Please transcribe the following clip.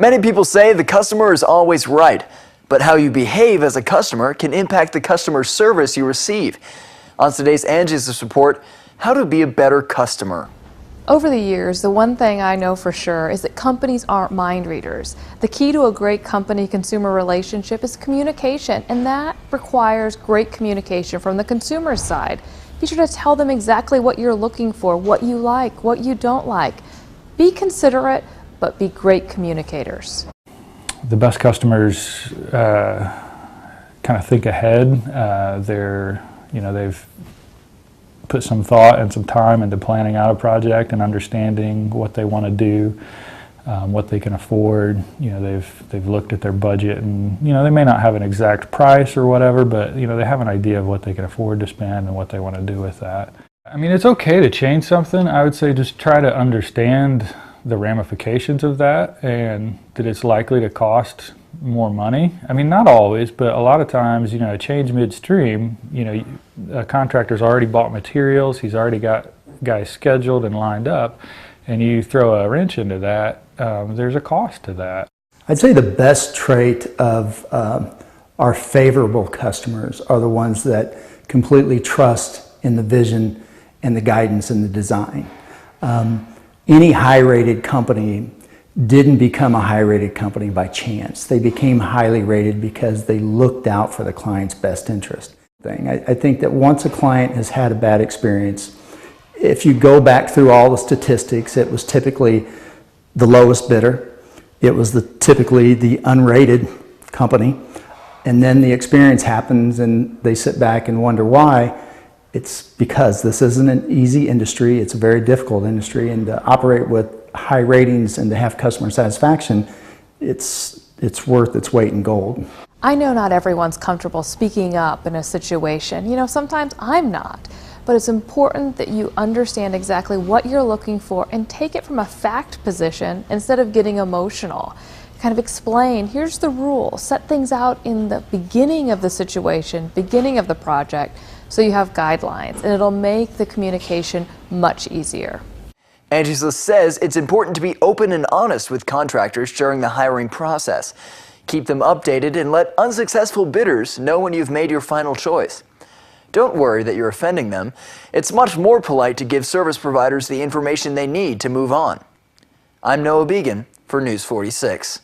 Many people say the customer is always right, but how you behave as a customer can impact the customer service you receive. On today's Angie's report, how to be a better customer. Over the years, the one thing I know for sure is that companies aren't mind readers. The key to a great company-consumer relationship is communication, and that requires great communication from the consumer's side. Be sure to tell them exactly what you're looking for, what you like, what you don't like. Be considerate, but be great communicators. The best customers kind of think ahead. They've put some thought and some time into planning out a project and understanding what they want to do, what they can afford. They've looked at their budget, and they may not have an exact price or whatever, but they have an idea of what they can afford to spend and what they want to do with that. I mean, it's okay to change something. I would say just try to understand the ramifications of that, and that it's likely to cost more money. I mean, not always, but a lot of times, a change midstream, a contractor's already bought materials, he's already got guys scheduled and lined up, and you throw a wrench into that, there's a cost to that. I'd say the best trait of our favorable customers are the ones that completely trust in the vision and the guidance and the design. Any high-rated company didn't become a high-rated company by chance. They became highly rated because they looked out for the client's best interest. I think that once a client has had a bad experience, if you go back through all the statistics, it was typically the lowest bidder, it was typically the unrated company, and then the experience happens and they sit back and wonder why. It's because this isn't an easy industry, it's a very difficult industry, and to operate with high ratings and to have customer satisfaction, it's worth its weight in gold. I know not everyone's comfortable speaking up in a situation. Sometimes I'm not. But it's important that you understand exactly what you're looking for and take it from a fact position instead of getting emotional. Kind of explain, here's the rule, set things out in the beginning of the situation, beginning of the project, so you have guidelines, and it'll make the communication much easier. Angie's List says it's important to be open and honest with contractors during the hiring process. Keep them updated and let unsuccessful bidders know when you've made your final choice. Don't worry that you're offending them. It's much more polite to give service providers the information they need to move on. I'm Noah Began for News 46.